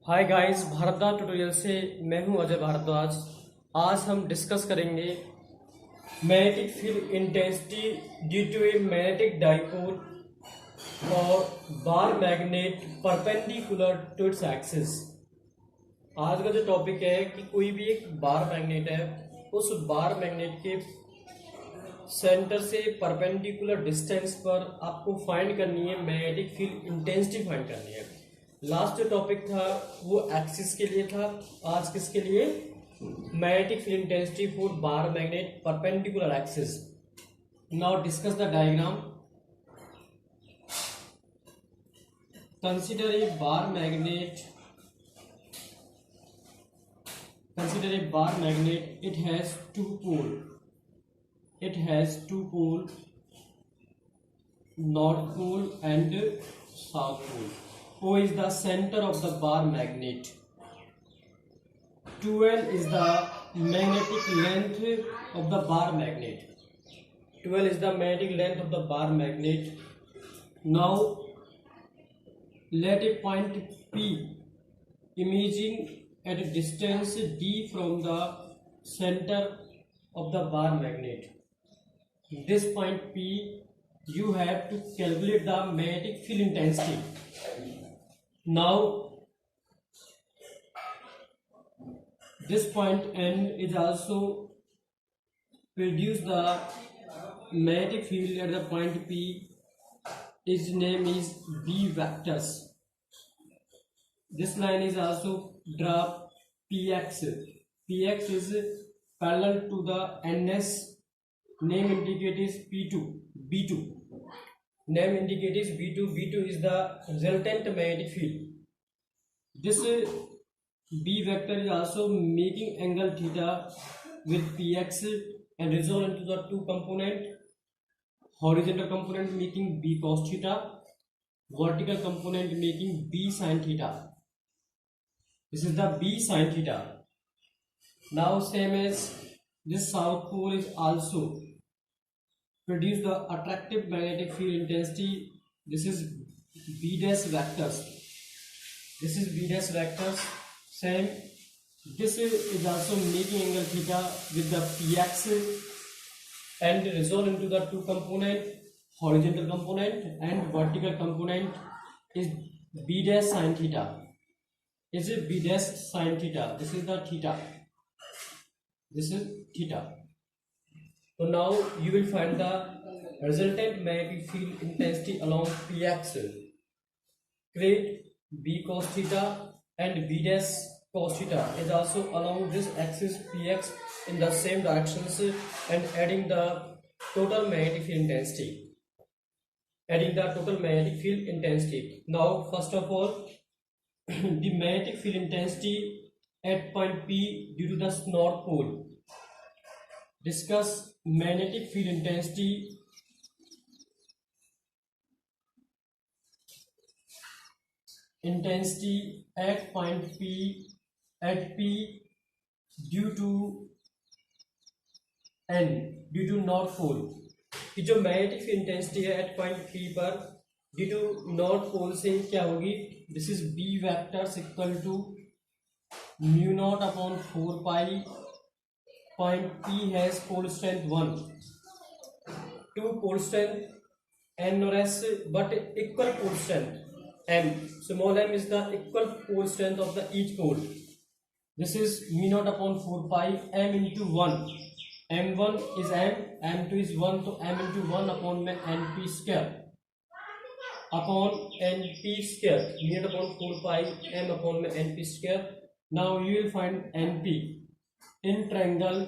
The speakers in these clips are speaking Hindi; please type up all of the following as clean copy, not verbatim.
हाय गाइस, भारद्वाज ट्यूटोरियल से मैं हूं अजय भारद्वाज। आज हम डिस्कस करेंगे magnetic field intensity due to a magnetic dipole और bar magnet perpendicular to its axis. आज का जो टॉपिक है कि कोई भी एक बार मैग्नेट है, उस बार मैग्नेट के सेंटर से परपेंडिकुलर डिस्टेंस पर आपको फाइंड करनी है मैग्नेटिक फील्ड इंटेंसिटी फाइंड करनी है। लास्ट जो टॉपिक था वो एक्सिस के लिए था, आज किसके लिए? Magnetic field intensity for bar magnet perpendicular axis. Now discuss the diagram. Consider a bar magnet, it has two pole, north pole and south pole. O is the center of the bar magnet. 12 is the magnetic length of the bar magnet. 12 is the magnetic length of the bar magnet. Now let a point P imaging at a distance d from the center of the bar magnet. This point P, you have to calculate the magnetic field intensity. Now this point N is also produce the magnetic field at the point P. Its name is B vectors. This line is also draw PX. PX is parallel to the NS. Name indicate is P2. B2. Name indicate is B2. B2 is the resultant magnetic field. This B vector is also making angle theta with Px and resolve into the two component. Horizontal component making B cos theta, vertical component making B sin theta. This is the B sin theta. Now same as this south pole is also produce the attractive magnetic field intensity. This is B dash vectors. This is B dash vectors. Same. This is also making angle theta with the Px and resolve into the two component, horizontal component and vertical component is B dash sin theta. Is it B dash sin theta? This is the theta. This is theta. So now you will find the resultant magnetic field intensity along Px. Create B cos theta and B dash cos theta is also along this axis Px in the same directions and adding the total magnetic field intensity. Now first of all the magnetic field intensity at point P due to the north pole. Discuss magnetic field intensity at point P due to N due to north pole. कि जो मैग्नेटिक फील्ड इंटेंसिटी है एट पॉइंट P पर ड्यू टू नॉर्थ पोल से क्या होगी? This is B vectors equal to mu naught upon 4 pi. Point P has pole strength 1, 2 pole strength N or S, but equal pole strength M. Small m is the equal pole strength of the each pole. This is mu naught upon 4 pi M into 1. M1 is M, M2 is 1, so M into 1 upon में NP square upon NP square. Mu naught upon 4 pi M upon में NP square. Now you will find NP in triangle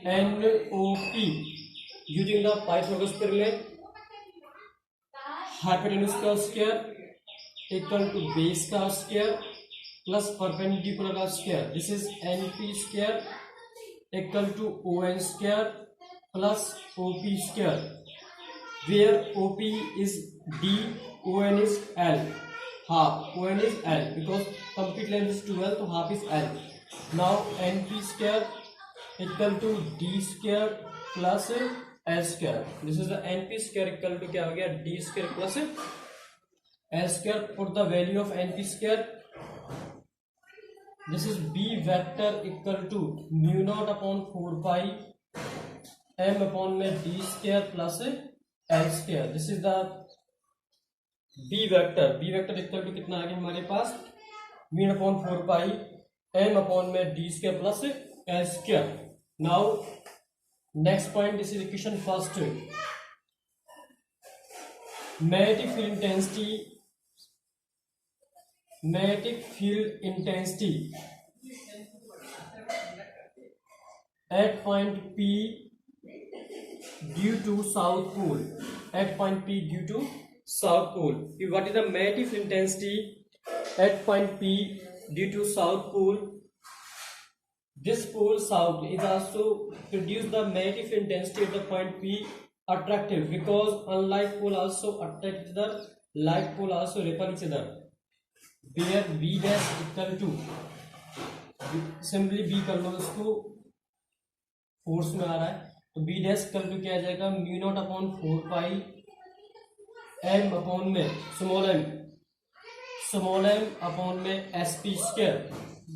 NOP using the Pythagoras theorem. Hypotenuse का square equal to base का square plus perpendicular का square. This is NP square equal to ON square plus OP square, where OP is D, ON is L. Half ON is L because complete length is 12, so half is L. Now NP square equal to D square plus L square. This is the NP square equal to क्या हो गया, D square plus L square. Put the value of NP square. This is B vector equal to mu naught upon 4 pi M upon में D square plus L square. This is the B vector. B vector equal to कितना आ गया हमारे पास, mu upon 4 pi M upon में D square plus L square. Now next point, this is equation first. Magnetic field intensity at point P due to south pole. At point P due to south pole. What is the magnetic field intensity at point P due to south pole? This pole south is also produce the magnetic field intensity at the point P attractive, because unlike pole also attract each other, like pole also repel each other. Where B dash equal to, simply B कर लो इसको, फोर्स में आ रहा है तो बी डैश कल टू क्या आ जाएगा, mu naught upon 4 pi M upon में स्मॉल एम अपॉन में S P square,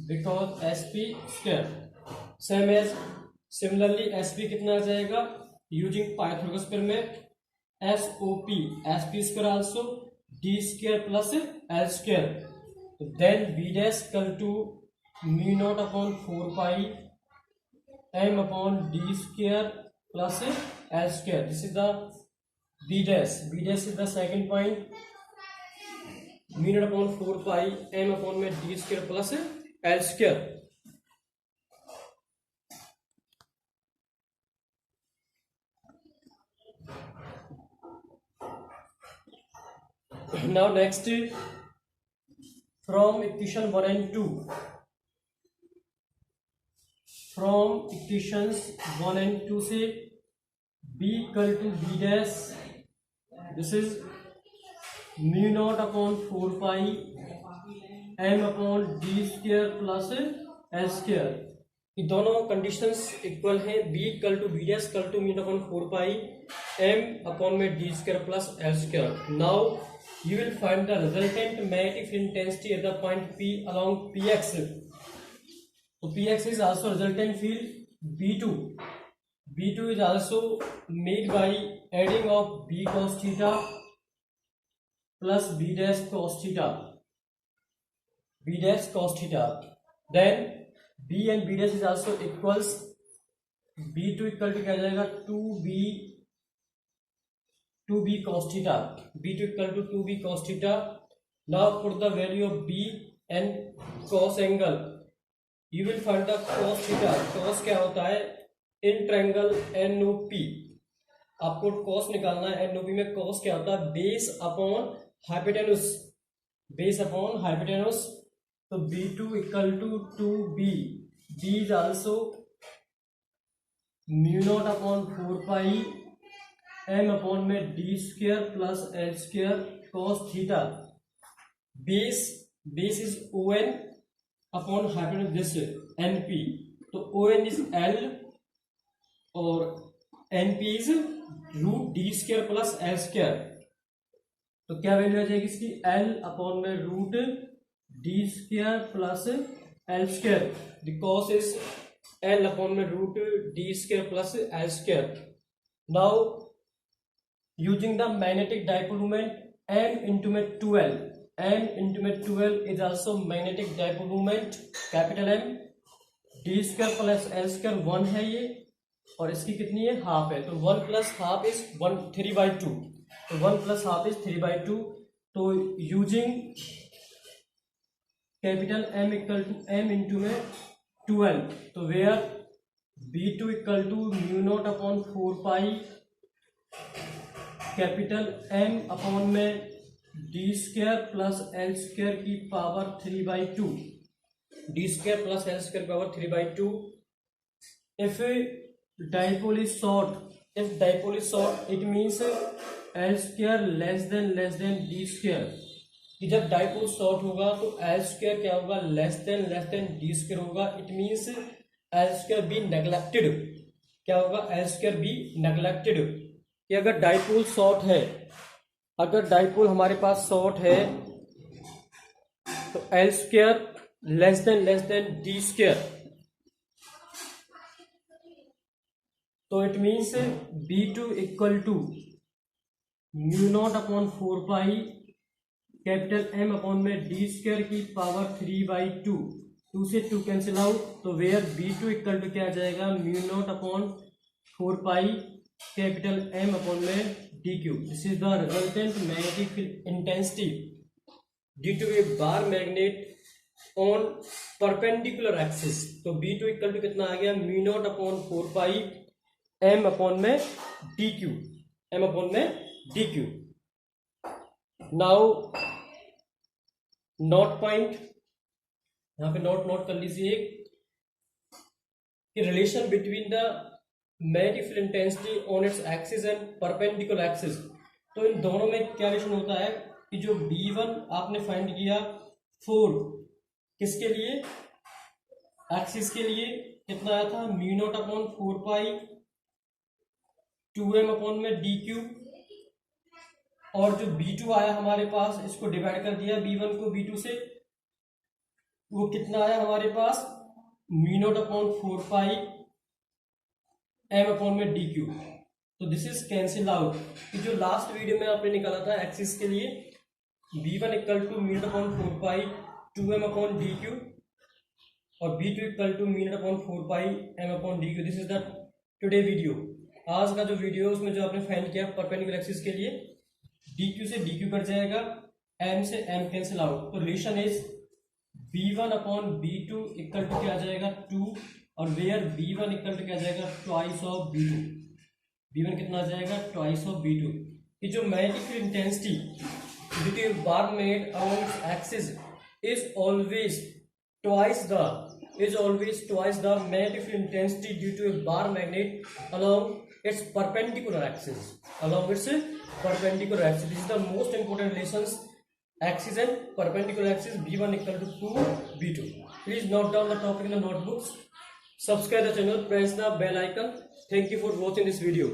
because S P square same as. Similarly S P कितना आ जाएगा, यूजिंग पाइथागोरस थ्योरम में S O P square also D square plus L square. Then B dash equal to mu naught upon 4 pi m upon d square plus l square. This is the b dash. B dash is the second point. Mu naught upon 4 pi m upon में d square plus l square. Now next, from equation 1 and 2. From equations 1 and 2 से b equal to b dash, this is mu naught upon 4 pi m upon d square plus l square. ये दोनों कंडीशंस इक्वल हैं. b equal to b dash equal to mu naught upon 4 pi m upon में d square plus l square. Now you will find the resultant magnetic field intensity at the point P along px. So px is also resultant field B2. B2 is also made by adding of b cos theta plus b dash cos theta. B dash cos theta. Then b and b dash is also equals. B2 equal to क्या जाएगा 2b cos theta. B2 equal to 2b cos theta. Now put the value of b and cos angle. You will find the cos theta. cos क्या होता है, इन ट्रायंगल NOP. आपको cos निकालना है. NOP में cos क्या होता है, base upon hypotenuse. Base upon hypotenuse. तो B2 equal to 2b. B is also mu naught upon 4 pi m upon में d square plus l square cos theta. Base is ON upon hypotenuse this NP. तो ON इज L और NP is root D square plus L square. तो क्या वैल्यू आ जाएगी इसकी, L अपॉन में root D square plus L square. The cos is L upon में root D square plus L square. Now using the magnetic dipole moment M into में 12. M into में 12 is also magnetic dipole moment, capital M. D square plus L square 1 है ये, और इसकी कितनी है, हाफ है. तो 1 प्लस हाफ इज 3/2. तो 1 प्लस हाफ इज 3/2. तो using capital M equal to M into में 12. तो where B2 equal to mu naught upon 4 pi capital M upon में D square plus L square की power 3/2. D square plus L square power 3/2. If dipole is short, it means L square less than D square. कि जब डाइपोल शॉर्ट होगा तो एल स्क्वायर क्या होगा, लेस देन डी स्क्वायर होगा. It means L square be neglected. क्या होगा, एल स्क्वायर बी नेग्लेक्टेड। कि अगर डाइपोल शॉर्ट है, अगर डाइपोल हमारे पास शॉर्ट है तो L square less than D square, तो it means B2 equal to mu naught upon 4 pi capital M upon में डी स्क्वायर की पावर 3/2, 2 से 2 कैंसिल आउट, तो वेयर B2 इक्वल टू क्या आ जाएगा, mu naught upon 4 pi capital M upon में DQ। This is the resultant magnetic field intensity due to a bar magnet on perpendicular axis. तो B2 इक्वल टू कितना आ गया, mu naught upon 4 pi M upon में DQ, M अपॉन में DQ। नाउ नोट पॉइंट, यहां पे नोट कर लीजिए कि relation between the magnetic field intensity on its axis and perpendicular axis. तो इन दोनों में क्या रिलेशन होता है कि जो B1 आपने फाइंड किया 4 किसके लिए, एक्सिस के लिए, कितना आया था, mu naught upon 4 pi 2M upon में DQ, और जो B2 आया हमारे पास, इसको डिवाइड कर दिया B1 को B2 से, वो कितना आया हमारे पास, mu naught upon 4 pi M upon में DQ। तो दिस इज कैंसिल आउट। कि जो लास्ट वीडियो में आपने निकाला था एक्सिस के लिए B1 equal to mu naught upon 4 pi 2M upon DQ और B2 equal to mu naught upon 4 pi M upon DQ। This is the today video. आज का जो वीडियो उसमें जो आपने फाइंड किया परपेंडिकुलर एक्सिस के लिए, DQ से DQ कट जाएगा, M से M कैंसिल आउट, तो relation is B1 upon B2 equal to क्या आ जाएगा 2, और वेयर B1 इक्वल टू क्या आ जाएगा ट्वाइस ऑफ B2। B1 कितना आ जाएगा, ट्वाइस ऑफ B2। कि जो magnetic field intensity due to bar magnet along its axis is always twice the magnetic field intensity due to a bar magnet along its perpendicular axis. This is the most important relations, axis and perpendicular axis, B1 equal to 2 B2. Please note down the topic in the notebooks. Subscribe the channel, press the bell icon. Thank you for watching this video.